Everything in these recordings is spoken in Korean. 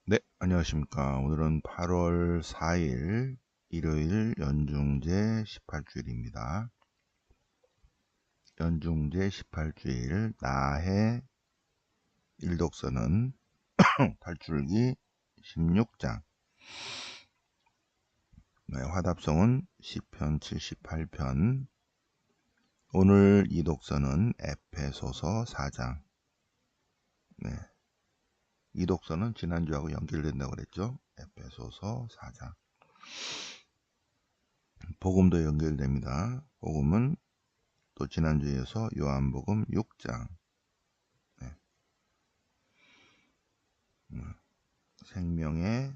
네, 안녕하십니까. 오늘은 8월 4일 일요일 연중제 18주일입니다. 연중제 18주일 나해 일독서는 탈출기 16장, 네, 화답성은 시편 78편. 오늘 이 독서는 에페소서 4장. 네, 이 독서는 지난주하고 연결된다고 그랬죠. 에페소서 4장. 복음도 연결됩니다. 복음은 또 지난주에 이어서 요한복음 6장. 네. 생명의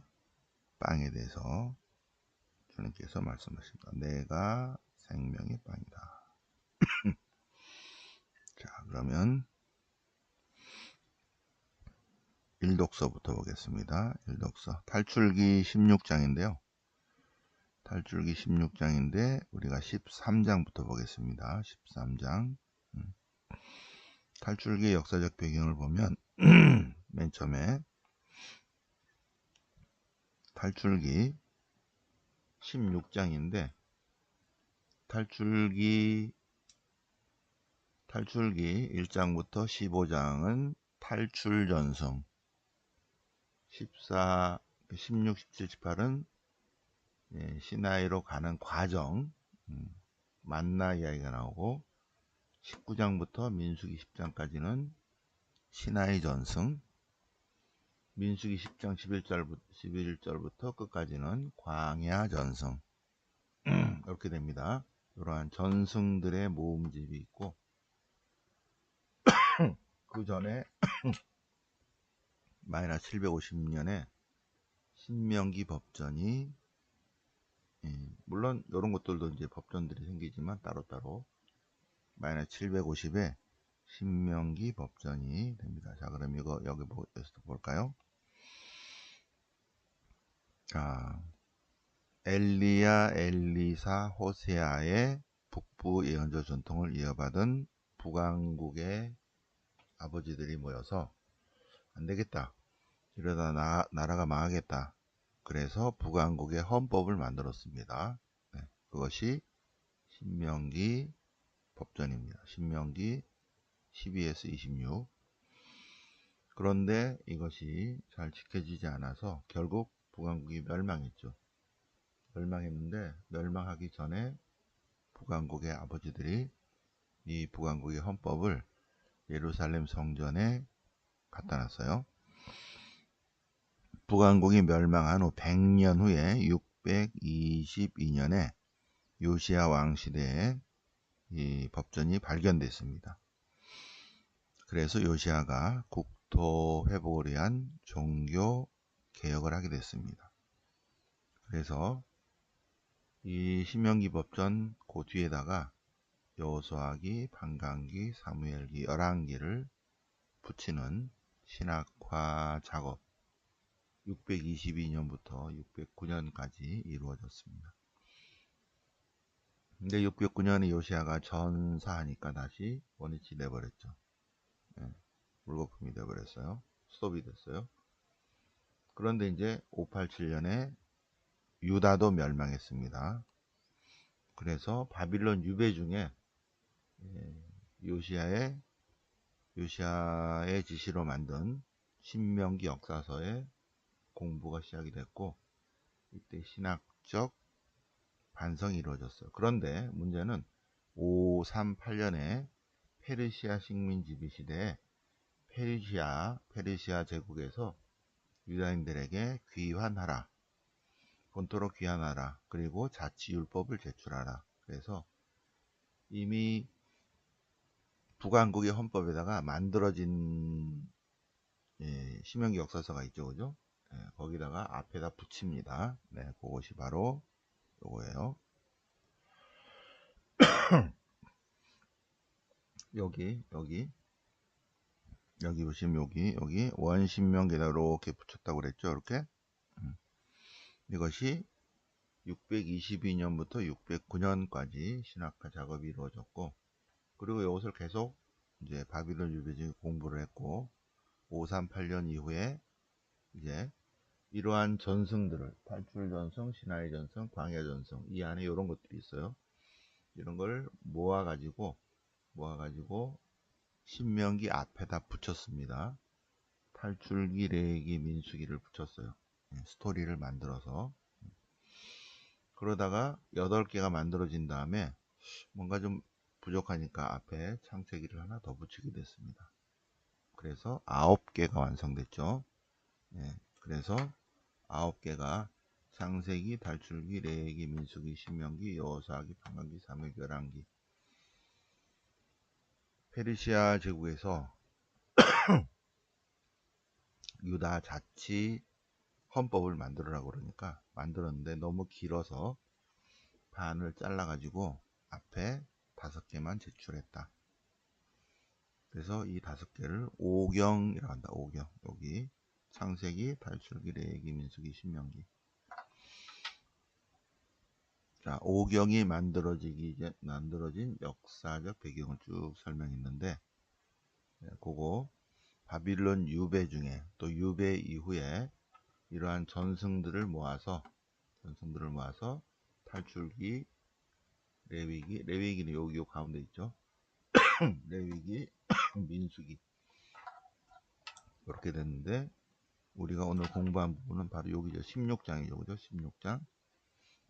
빵에 대해서 주님께서 말씀하십니다. 내가 생명의 빵이다. 자, 그러면 1독서부터 보겠습니다. 1독서 탈출기 16장인데요. 탈출기 16장인데 우리가 13장부터 보겠습니다. 13장. 탈출기의 역사적 배경을 보면 맨 처음에 탈출기 16장인데 탈출기 1장부터 15장은 탈출 전승, 14, 16, 17, 18은 시나이로 가는 과정, 만나 이야기가 나오고 19장부터 민수기 10장까지는 시나이 전승, 민수기 10장 11절부터 끝까지는 광야 전승. 이렇게 됩니다. 이러한 전승들의 모음집이 있고 그 전에 마이너스 750년에 신명기 법전이, 물론 이런 것들도 이제 법전들이 생기지만 따로따로 마이너스 750에 신명기 법전이 됩니다. 자, 그럼 이거 여기서 볼까요? 자, 엘리야, 엘리사, 호세아의 북부 예언자 전통을 이어받은 북왕국의 아버지들이 모여서 안 되겠다, 이러다 나라가 망하겠다. 그래서 북왕국의 헌법을 만들었습니다. 네, 그것이 신명기 법전입니다. 신명기 12에서 26. 그런데 이것이 잘 지켜지지 않아서 결국 북왕국이 멸망했죠. 멸망했는데 멸망하기 전에 북왕국의 아버지들이 이 북왕국의 헌법을 예루살렘 성전에 갖다 놨어요. 북왕국이 멸망한 후 100년 후에 622년에 요시야 왕 시대에 이 법전이 발견됐습니다. 그래서 요시야가 국토 회복을 위한 종교 개혁을 하게 됐습니다. 그래서 이 신명기 법전 그 뒤에다가 여호수아기, 반강기, 사무엘기, 열왕기를 붙이는 신학화 작업 622년부터 609년까지 이루어졌습니다. 근데 609년에 요시야가 전사하니까 다시 원위치 돼버렸죠. 물거품이 돼버렸어요. 스톱이 됐어요. 그런데 이제 587년에 유다도 멸망했습니다. 그래서 바빌론 유배 중에 요시야의 지시로 만든 신명기 역사서의 공부가 시작이 됐고 이때 신학적 반성이 이루어졌어요. 그런데 문제는 538년에 페르시아 식민 지배 시대에 페르시아 제국에서 유다인들에게 귀환하라, 본토로 귀환하라, 그리고 자치율법을 제출하라. 그래서 이미 북왕국의 헌법에다가 만들어진 신명기 역사서가 있죠, 그죠? 거기다가 앞에다 붙입니다. 네, 그것이 바로 요거예요. 여기 보시면 여기 원신명기에다 이렇게 붙였다고 그랬죠, 이렇게. 이것이 622년부터 609년까지 신학화 작업이 이루어졌고, 그리고 이것을 계속 이제 바빌론 유배지 공부를 했고, 538년 이후에 이제 이러한 전승들을 탈출 전승, 시나이 전승, 광야 전승 이 안에 이런 것들이 있어요. 이런 걸 모아가지고 신명기 앞에다 붙였습니다. 탈출기, 레위기, 민수기를 붙였어요. 스토리를 만들어서. 그러다가 8개가 만들어진 다음에 뭔가 좀 부족하니까 앞에 창세기를 하나 더 붙이게 됐습니다. 그래서 9개가 완성됐죠. 그래서 9개가 창세기, 탈출기, 레위기, 민수기, 신명기, 여호수아기, 판관기, 사무엘기, 열왕기. 페르시아 제국에서 유다 자치 헌법을 만들으라고 그러니까 만들었는데 너무 길어서 반을 잘라가지고 앞에 5개만 제출했다. 그래서 이 5개를 오경이라고 한다. 오경. 여기 창세기, 탈출기, 레위기, 민수기, 신명기. 자, 오경이 만들어진 역사적 배경을 쭉 설명했는데, 그거 바빌론 유배 중에 또 유배 이후에 이러한 전승들을 모아서 탈출기, 레위기는 여기 가운데 있죠. 레위기, 민수기 이렇게 됐는데 우리가 오늘 공부한 부분은 바로 여기죠. 16장이죠. 그죠? 16장.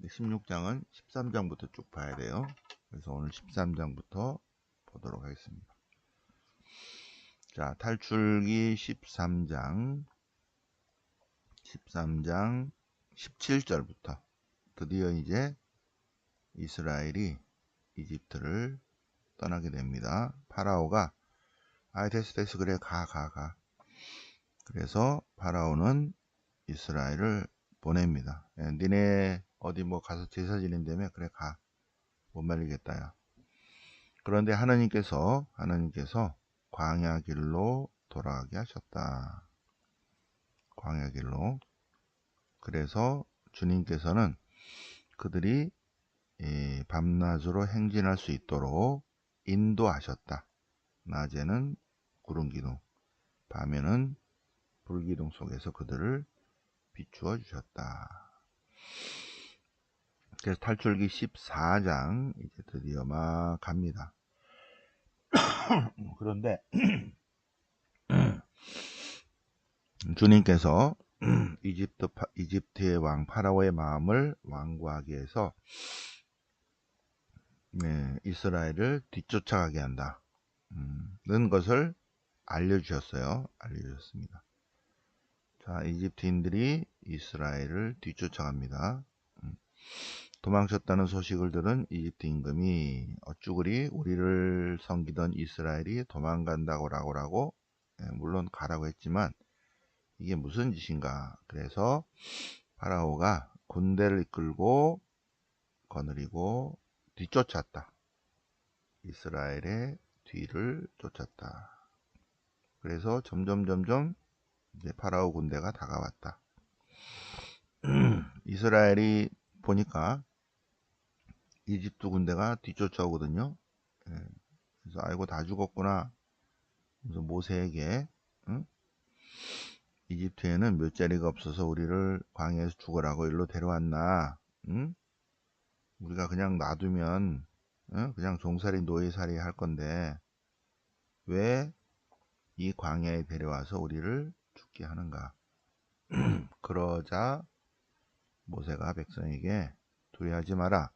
16장은 13장부터 쭉 봐야 돼요. 그래서 오늘 13장부터 보도록 하겠습니다. 자, 탈출기 13장 17절부터 드디어 이제 이스라엘이 이집트를 떠나게 됩니다. 파라오가 됐어 그래 가. 그래서 파라오는 이스라엘을 보냅니다. 니네 어디 뭐 가서 제사 지낸다며 그래 가. 못 말리겠다 야. 그런데 하나님께서 광야 길로 돌아가게 하셨다. 광야 길로. 그래서 주님께서는 그들이 밤낮으로 행진할 수 있도록 인도하셨다. 낮에는 구름 기둥, 밤에는 불 기둥 속에서 그들을 비추어 주셨다. 그래서 탈출기 14장 이제 드디어 막 갑니다. 그런데 주님께서 이집트의 왕 파라오의 마음을 완고하게 해서 이스라엘을 뒤쫓아가게 한다. 는 것을 알려주셨습니다. 자, 이집트인들이 이스라엘을 뒤쫓아갑니다. 도망쳤다는 소식을 들은 이집트 임금이 어쭈구리 우리를 섬기던 이스라엘이 도망간다고 라고 물론 가라고 했지만 이게 무슨 짓인가. 그래서 파라오가 군대를 이끌고 거느리고 뒤쫓았다. 이스라엘의 뒤를 쫓았다. 그래서 점점 이제 파라오 군대가 다가왔다. 이스라엘이 보니까 이집트 군대가 뒤쫓아오거든요. 그래서 아이고 다 죽었구나. 그래서 모세에게 이집트에는 몇 자리가 없어서 우리를 광야에서 죽으라고 일로 데려왔나? 우리가 그냥 놔두면 그냥 종살이 노예살이 할 건데 왜 이 광야에 데려와서 우리를 죽게 하는가? 그러자 모세가 백성에게 두려워하지 마라.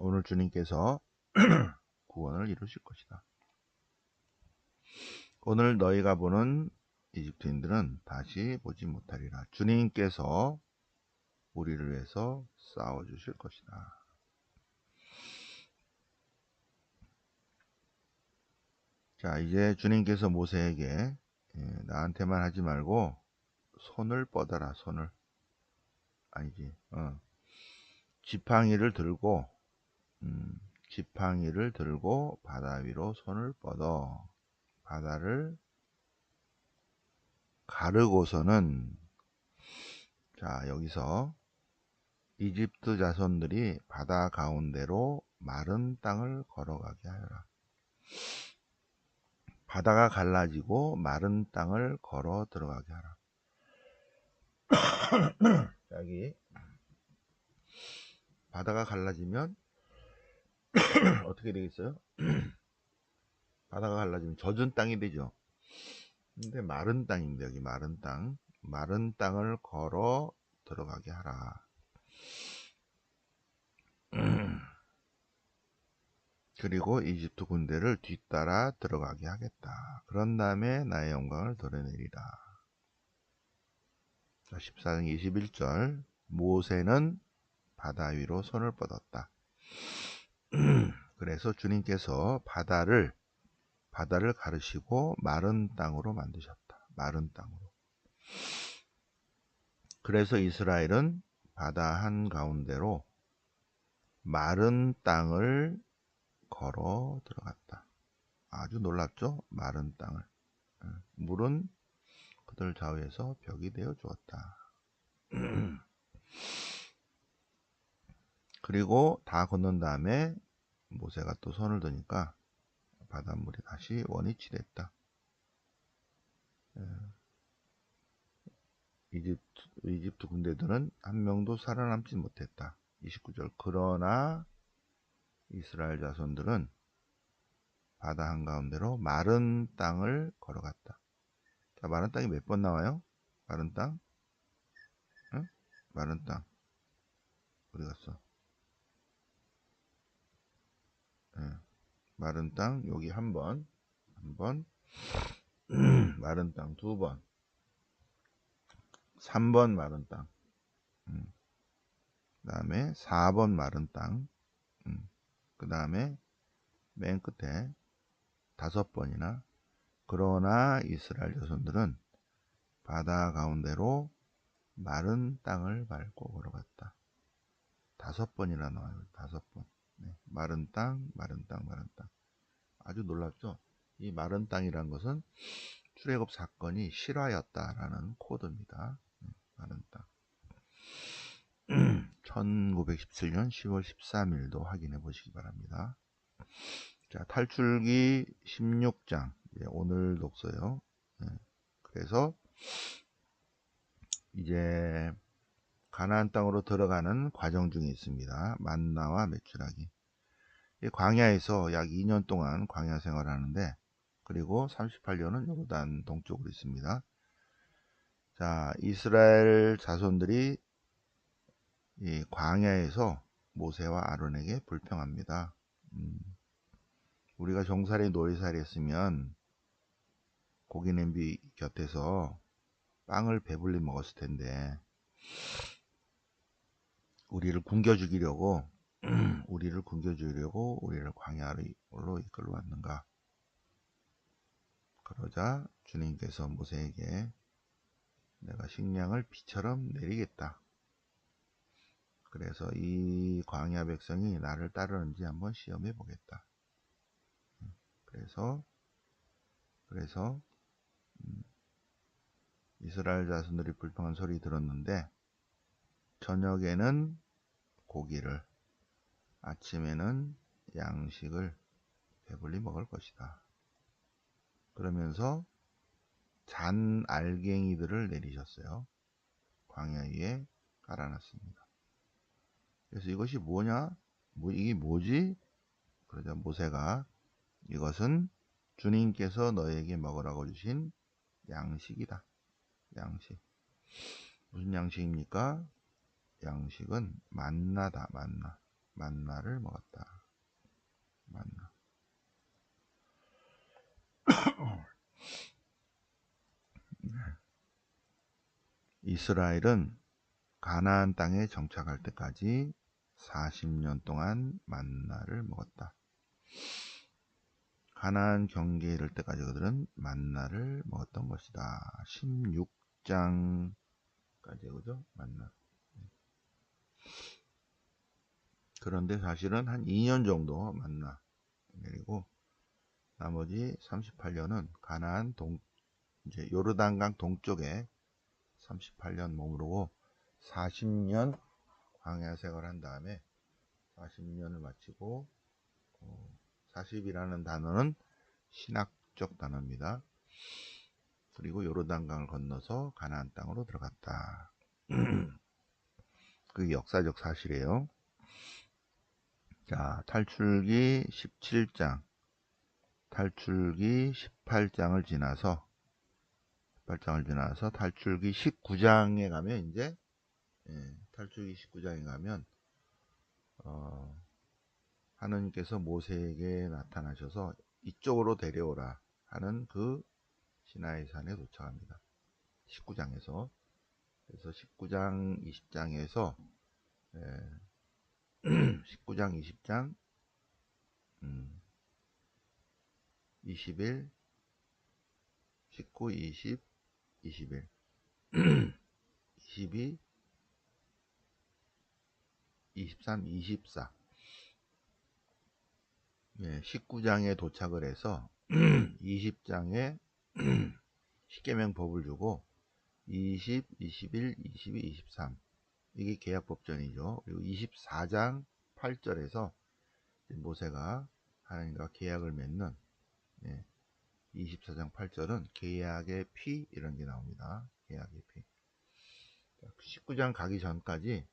오늘 주님께서 구원을 이루실 것이다. 오늘 너희가 보는 이집트인들은 다시 보지 못하리라. 주님께서 우리를 위해서 싸워주실 것이다. 자, 이제 주님께서 모세에게 나한테만 하지 말고 손을 뻗어라. 손을. 아니지. 지팡이를 들고 바다 위로 손을 뻗어 바다를 가르고서는 자, 여기서 이집트 자손들이 바다 가운데로 마른 땅을 걸어가게 하여라. 바다가 갈라지고 마른 땅을 걸어 들어가게 하라. 여기 바다가 갈라지면 어떻게 되겠어요? 바다가 갈라지면 젖은 땅이 되죠. 근데 마른 땅입니다. 여기 마른 땅. 마른 땅을 걸어 들어가게 하라. 그리고 이집트 군대를 뒤따라 들어가게 하겠다. 그런 다음에 나의 영광을 드러내리라. 14장 21절 모세는 바다 위로 손을 뻗었다. 그래서 주님께서 바다를 가르시고 마른 땅으로 만드셨다. 마른 땅으로. 그래서 이스라엘은 바다 한가운데로 마른 땅을 걸어 들어갔다. 아주 놀랍죠? 마른 땅을. 물은 그들 좌우에서 벽이 되어 주었다. 그리고 다 건넌 다음에 모세가 또 손을 드니까 바닷물이 다시 원위치 됐다. 이집트 군대들은 한 명도 살아남지 못했다. 29절 그러나 이스라엘 자손들은 바다 한가운데로 마른 땅을 걸어갔다. 자, 마른 땅이 몇 번 나와요? 마른 땅? 응? 마른 땅 어디 갔어? 마른 땅 여기 한 번 마른 땅 두 번 3번 마른 땅 그 다음에 4번 마른 땅 그 다음에 맨 끝에 5번이나 그러나 이스라엘 자손들은 바다 가운데로 마른 땅을 밟고 걸어갔다. 5번이나 나와요. 5번. 네. 마른 땅, 마른 땅, 마른 땅. 아주 놀랍죠? 이 마른 땅이란 것은 출애굽 사건이 실화였다라는 코드입니다. 네. 마른 땅. 1917년 10월 13일도 확인해 보시기 바랍니다. 자, 탈출기 16장. 오늘 독서요. 네. 그래서 이제 가나안 땅으로 들어가는 과정 중에 있습니다. 만나와 메추라기. 광야에서 약 2년 동안 광야 생활을 하는데 그리고 38년은 요르단 동쪽으로 있습니다. 자, 이스라엘 자손들이 이 광야에서 모세와 아론에게 불평합니다. 우리가 종살이 놀이살이 했으면 고기 냄비 곁에서 빵을 배불리 먹었을 텐데 우리를 굶겨 죽이려고 우리를 광야로 이끌어 왔는가. 그러자 주님께서 모세에게 내가 식량을 비처럼 내리겠다. 그래서 이 광야 백성이 나를 따르는지 한번 시험해 보겠다. 그래서 이스라엘 자손들이 불평한 소리 들었는데 저녁에는 고기를 아침에는 양식을 배불리 먹을 것이다. 그러면서 잔 알갱이들을 내리셨어요. 광야 위에 깔아놨습니다. 그래서 이것이 뭐냐? 이게 뭐지? 그러자 모세가 이것은 주님께서 너에게 먹으라고 주신 양식이다. 양식. 무슨 양식입니까? 양식은 만나다. 만나를 먹었다. 만나. 이스라엘은 가나안 땅에 정착할 때까지 40년 동안 만나를 먹었다. 가나안 경계에 이를 때까지 그들은 만나를 먹었던 것이다. 16장까지 그죠? 만나. 그런데 사실은 한 2년 정도 만나 내리고 나머지 38년은 가나안 이제 요르단강 동쪽에 38년 머무르고 40년 광야 생활한 다음에 40년을 마치고 40이라는 단어는 신학적 단어입니다. 그리고 요르단강을 건너서 가나안 땅으로 들어갔다. 그 역사적 사실이에요. 자, 탈출기 17장, 탈출기 18장을 지나서 탈출기 19장에 가면 이제 탈출기 19장에 가면 하느님께서 모세에게 나타나셔서 이쪽으로 데려오라 하는 그 시나이 산에 도착합니다. 19장에서. 그래서 19장 20장에서 19장 20장 20일 19 20 21 22 23 24 19장에 도착을 해서 20장에 십계명 법을 주고 20, 21, 22, 23 이게 계약법전이죠. 그리고 24장 8절에서 모세가 하나님과 계약을 맺는 24장 8절은 계약의 피 이런 게 나옵니다. 계약의 피. 19장 가기 전까지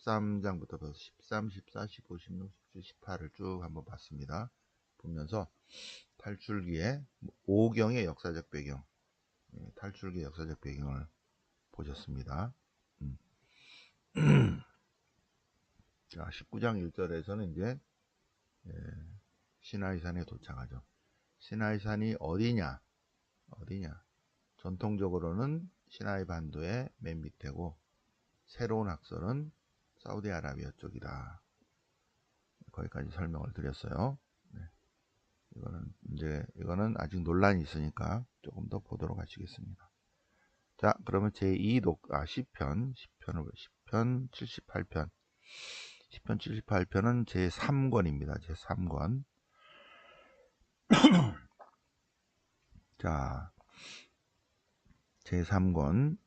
13장부터 13, 14, 15, 16, 17, 18을 쭉 한번 봤습니다. 보면서 탈출기의 오경의 역사적 배경, 탈출기의 역사적 배경을 보셨습니다. 자, 19장 1절에서는 이제 시나이산에 도착하죠. 시나이산이 어디냐? 전통적으로는 시나이 반도의 맨 밑에고 새로운 학설은 사우디아라비아 쪽이다. 거기까지 설명을 드렸어요. 이거는 아직 논란이 있으니까 조금 더 보도록 하시겠습니다. 자, 그러면 시편 78편. 시편 78편은 제3권입니다. 제3권. 자, 제3권.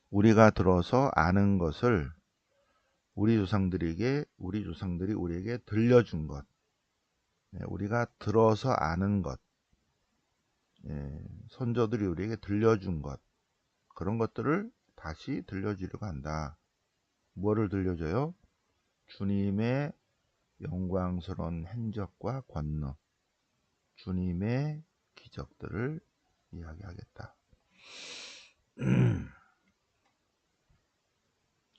우리가 들어서 아는 것을 우리 조상들이 우리에게 들려준 것. 우리가 들어서 아는 것. 선조들이 우리에게 들려준 것. 그런 것들을 다시 들려주려고 한다. 뭐를 들려줘요? 주님의 영광스러운 행적과 권능, 주님의 기적들을 이야기하겠다.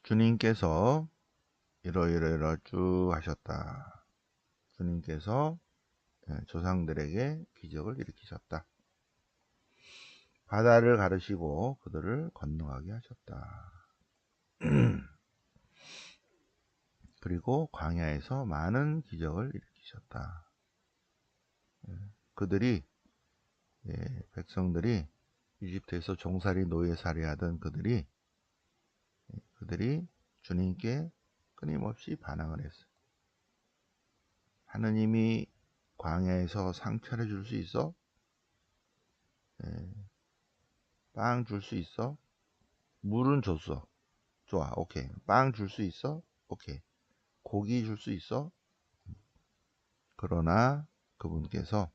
주님께서 이러이러 쭉 하셨다. 주님께서 조상들에게 기적을 일으키셨다. 바다를 가르시고 그들을 건너가게 하셨다. 그리고 광야에서 많은 기적을 일으키셨다. 백성들이 이집트에서 종살이 노예살이 하던 그들이 주님께 끊임없이 반항을 했어요. 하느님이 광야에서 상처를 줄 수 있어? 빵 줄 수 있어? 물은 줬어. 좋아, 오케이. 빵 줄 수 있어? 오케이. 고기 줄 수 있어? 그러나 그분께서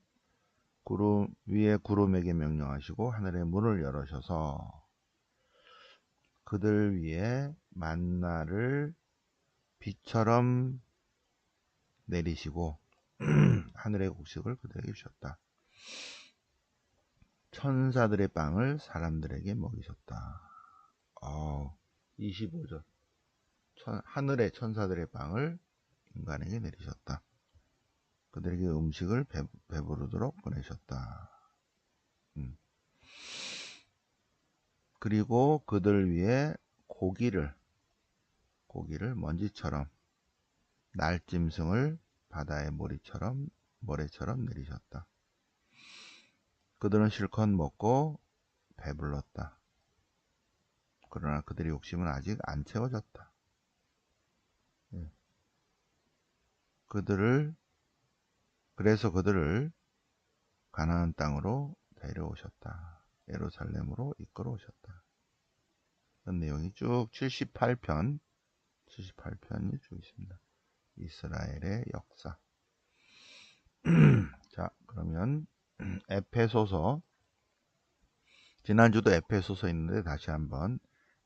위에 구름에게 명령하시고 하늘의 문을 열으셔서 그들 위에 만나를 비처럼 내리시고 하늘의 곡식을 그들에게 주셨다. 천사들의 빵을 사람들에게 먹이셨다. 25절. 하늘의 천사들의 빵을 인간에게 내리셨다. 그들에게 음식을 배부르도록 보내셨다. 그리고 그들 위에 고기를 먼지처럼, 날짐승을 바다의 모래처럼 내리셨다. 그들은 실컷 먹고 배불렀다. 그러나 그들의 욕심은 아직 안 채워졌다. 그래서 그들을 가나안 땅으로 데려오셨다. 예루살렘으로 이끌어 오셨다. 그런 내용이 쭉 78편이 쭉 있습니다. 이스라엘의 역사. 자, 그러면 에페소서 지난주도 에페소서 있는데 다시 한번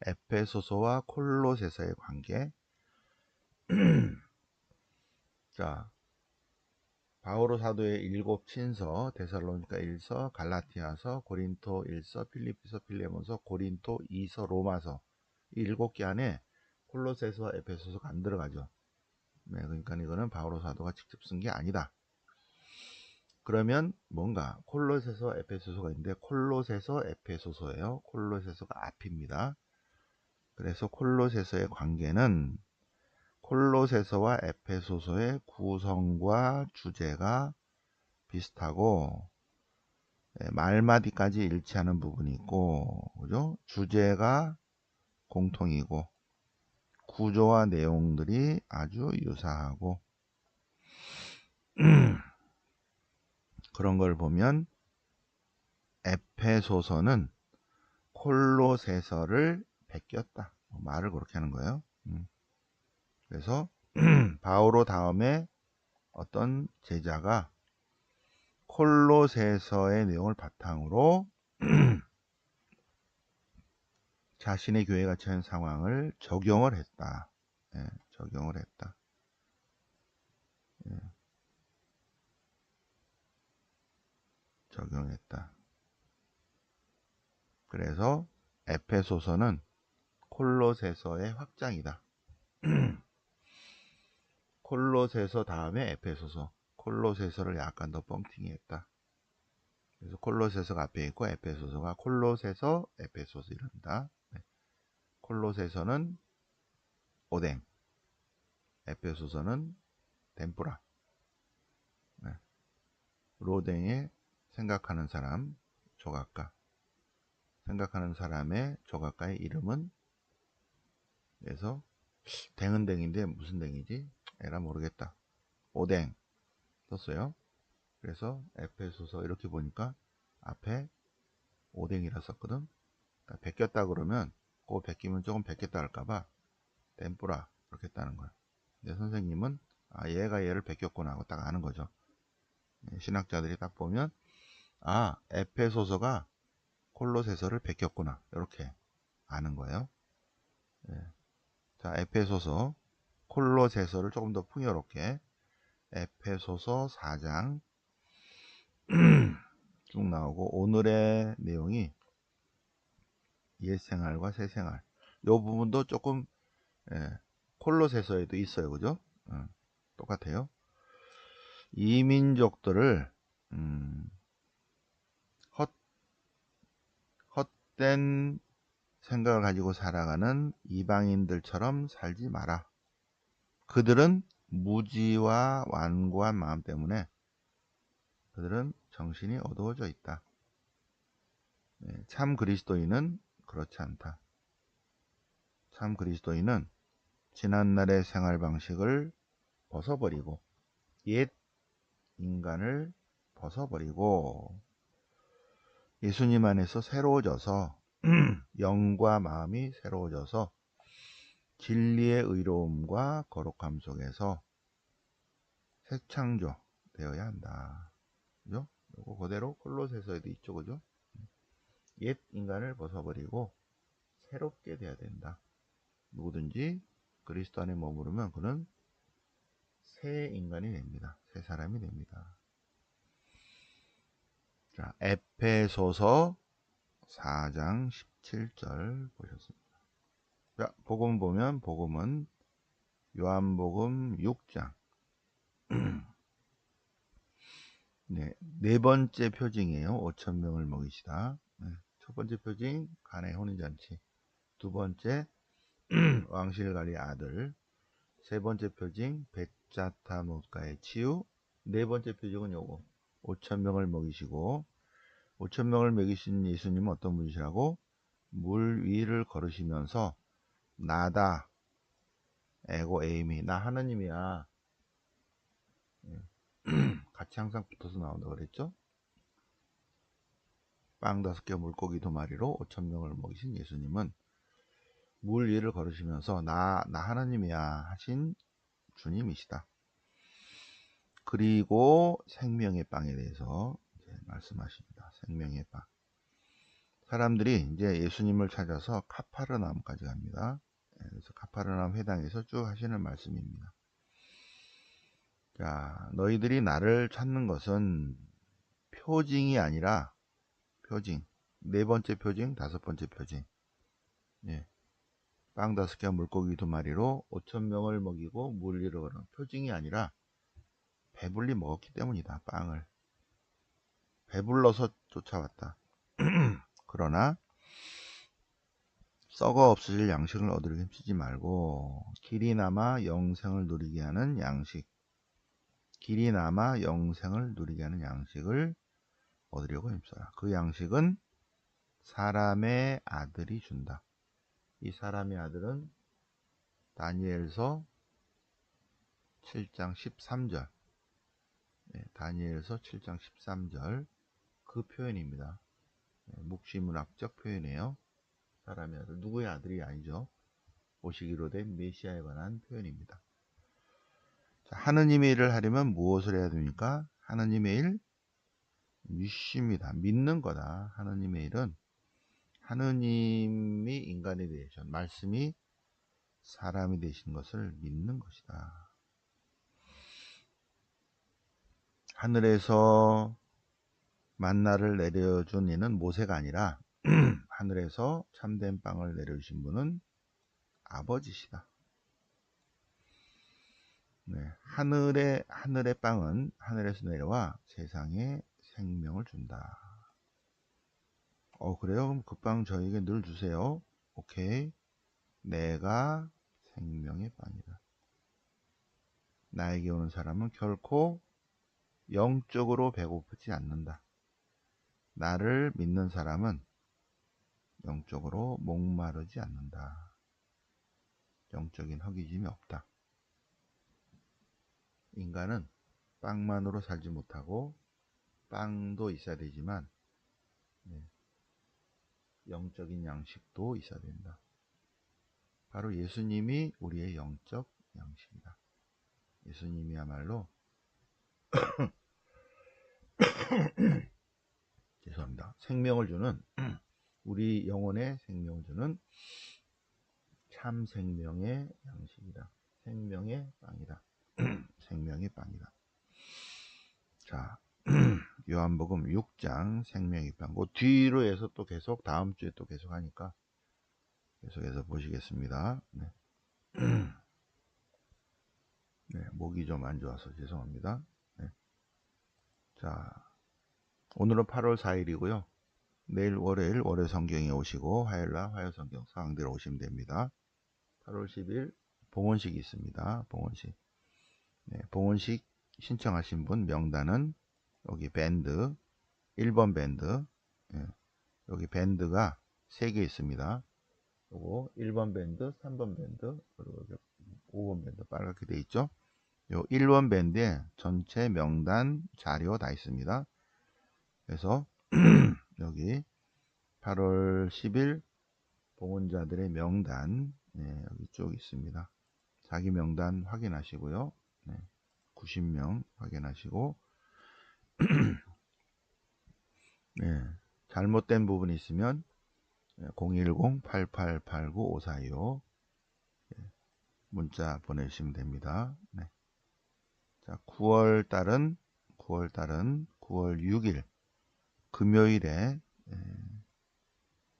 에페소서와 콜로새서의 관계. 자, 바오로 사도의 7친서, 데살로니가 1서, 갈라티아서, 고린토 1서, 필리피서, 필레몬서, 고린토 2서, 로마서, 이 7개 안에 콜로새서, 에페소서가 안 들어가죠. 네, 그러니까 이거는 바오로 사도가 직접 쓴 게 아니다. 그러면 뭔가 콜로새서, 에페소서가 있는데 콜로새서, 에페소서예요. 콜로새서가 앞입니다. 그래서 콜로새서의 관계는 콜로새서와 에페소서의 구성과 주제가 비슷하고 말마디까지 일치하는 부분이 있고, 그죠? 주제가 공통이고 구조와 내용들이 아주 유사하고 그런 걸 보면 에페소서는 콜로새서를 베꼈다. 말을 그렇게 하는 거예요. 그래서 바오로 다음에 어떤 제자가 콜로새서의 내용을 바탕으로 자신의 교회가 처한 상황을 적용을 했다. 예, 적용을 했다. 예, 적용했다. 그래서 에페소서는 콜로새서의 확장이다. 콜로새서 다음에 에페소서. 콜로새서를 약간 더 뻥튀기했다. 그래서 콜로새서가 앞에 있고 에페소서가 콜로새서, 에페소서 이럽니다. 네. 콜로새서는 오뎅, 에페소서는 덴뿌라. 네. 로댕에 생각하는 사람, 조각가. 생각하는 사람의 조각가의 이름은, 그래서 댕은 댕인데 무슨 댕이지? 에라 모르겠다. 오뎅 썼어요. 그래서 에페소서 이렇게 보니까 앞에 오뎅이라 썼거든. 그러니까 베꼈다 그러면 그거 베끼면 조금 베꼈다 할까봐 덴뿌라 이렇게 했다는 거야. 근데 선생님은 아 얘가 얘를 베꼈구나 하고 딱 아는 거죠. 신학자들이 딱 보면 아 에페소서가 콜로새서를 베꼈구나 이렇게 아는 거예요. 예. 자 에페소서 콜로새서를 조금 더 풍요롭게 에페소서 4장 쭉 나오고 오늘의 내용이 옛생활과 새생활 요 부분도 조금 콜로새서에도 있어요. 그죠? 똑같아요. 이민족들을 헛, 헛된 생각을 가지고 살아가는 이방인들처럼 살지 마라. 그들은 무지와 완고한 마음 때문에 그들은 정신이 어두워져 있다. 참 그리스도인은 그렇지 않다. 참 그리스도인은 지난날의 생활 방식을 벗어버리고 옛 인간을 벗어버리고 예수님 안에서 새로워져서 영과 마음이 새로워져서 진리의 의로움과 거룩함 속에서 새 창조 되어야 한다. 그죠? 요거 그대로 콜로새서에도 있죠. 그죠? 옛 인간을 벗어버리고 새롭게 돼야 된다. 누구든지 그리스도 안에 머무르면 그는 새 인간이 됩니다. 새 사람이 됩니다. 자, 에페소서 4장 17절 보셨습니다. 자, 복음 보면 복음은 요한복음 6장 네 번째 표징이에요. 5,000명을 먹이시다. 첫 번째 표징 가나의 혼인잔치, 두 번째 왕실갈리 아들, 세 번째 표징 벳자타 못가의 치유, 네 번째 표징은 요거 5,000명을 먹이시고 5,000명을 먹이신 예수님은 어떤 분이시라고? 물 위를 걸으시면서 나다 에고 에이미 나 하나님이야. 같이 항상 붙어서 나온다 그랬죠? 빵 5개 물고기 2마리로 5,000명을 먹이신 예수님은 물 위를 걸으시면서 나 하나님이야 하신 주님이시다. 그리고 생명의 빵에 대해서 이제 말씀하십니다. 생명의 빵. 사람들이 이제 예수님을 찾아서 카파르나움까지 갑니다. 그래서 카파르나움 회당에서 쭉 하시는 말씀입니다. 자, 너희들이 나를 찾는 것은 표징이 아니라 표징. 네 번째 표징, 다섯 번째 표징. 예. 빵 5개와 물고기 2마리로 5,000명을 먹이고 물 잃어가는 표징이 아니라 배불리 먹었기 때문이다. 빵을. 배불러서 쫓아왔다. 그러나 썩어 없어질 양식을 얻으려 힘쓰지 말고 길이 남아 영생을 누리게 하는 양식, 길이 남아 영생을 누리게 하는 양식을 얻으려고 힘써라. 그 양식은 사람의 아들이 준다. 이 사람의 아들은 다니엘서 7장 13절, 다니엘서 7장 13절 그 표현입니다. 묵시문학적 표현이에요. 사람의 아들, 누구의 아들이 아니죠. 오시기로 된 메시아에 관한 표현입니다. 자, 하느님의 일을 하려면 무엇을 해야 됩니까? 하느님의 일? 믿습니다. 믿는 거다. 하느님의 일은 하느님이 인간이 되신, 말씀이 사람이 되신 것을 믿는 것이다. 하늘에서 만나를 내려준 이는 모세가 아니라 하늘에서 참된 빵을 내려주신 분은 아버지시다. 네, 하늘의 빵은 하늘에서 내려와 세상에 생명을 준다. 그래요? 그럼 그 빵 저에게 늘 주세요. 오케이. 내가 생명의 빵이다. 나에게 오는 사람은 결코 영적으로 배고프지 않는다. 나를 믿는 사람은 영적으로 목마르지 않는다. 영적인 허기짐이 없다. 인간은 빵만으로 살지 못하고 빵도 있어야 되지만 영적인 양식도 있어야 된다. 바로 예수님이 우리의 영적 양식이다. 예수님이야말로 죄송합니다. 생명을 주는 우리 영혼의 생명을 주는 참 생명의 양식이다. 생명의 빵이다. 생명의 빵이다. 자, 요한복음 6장 생명의 빵. 그 뒤로 해서 또 계속 다음 주에 또 계속 하니까 계속해서 보시겠습니다. 네. 네, 목이 좀 안 좋아서 죄송합니다. 네. 자, 오늘은 8월 4일이고요. 내일 월요일 월요 성경에 오시고 화요일날 화요 성경 상황대로 오시면 됩니다. 8월 10일 봉헌식이 있습니다. 봉헌식. 네, 봉헌식 신청하신 분 명단은 여기 밴드 1번 밴드, 여기 밴드가 3개 있습니다. 요거 1번 밴드, 3번 밴드, 그리고 5번 밴드 빨갛게 되어 있죠. 요 1번 밴드에 전체 명단 자료 다 있습니다. 그래서 여기 8월 10일 봉헌자들의 명단 여기 쭉 있습니다. 자기 명단 확인하시고요. 90명 확인하시고 잘못된 부분이 있으면 010-8889-5425 문자 보내주시면 됩니다. 자, 9월 달은 9월 6일 금요일에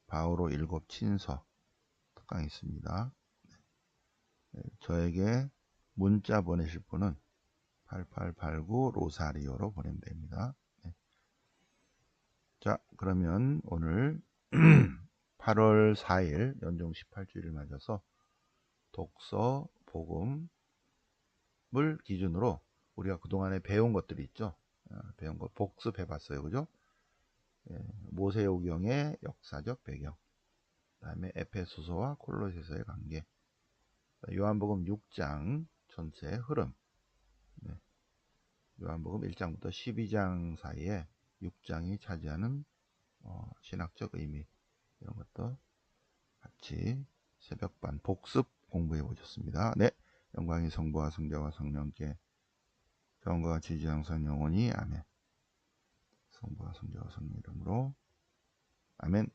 바오로 7 친서 특강이 있습니다. 저에게 문자 보내실 분은 8889 로사리오로 보내면 됩니다. 자, 그러면 오늘 8월 4일 연중 18주일을 맞아서 독서, 복음을 기준으로 우리가 그동안에 배운 것들이 있죠. 배운 거 복습해 봤어요. 그죠? 모세오경의 역사적 배경, 그 다음에 에페소서와 콜로새서의 관계, 요한복음 6장 전체 흐름, 요한복음 1장부터 12장 사이에 6장이 차지하는 신학적 의미, 이런 것도 같이 새벽반 복습 공부해 보셨습니다. 네, 영광이 성부와 성자와 성령께 영광과 같이 이제 항상 영원히 아멘. 성부와 성자와 성령 이름으로 아멘.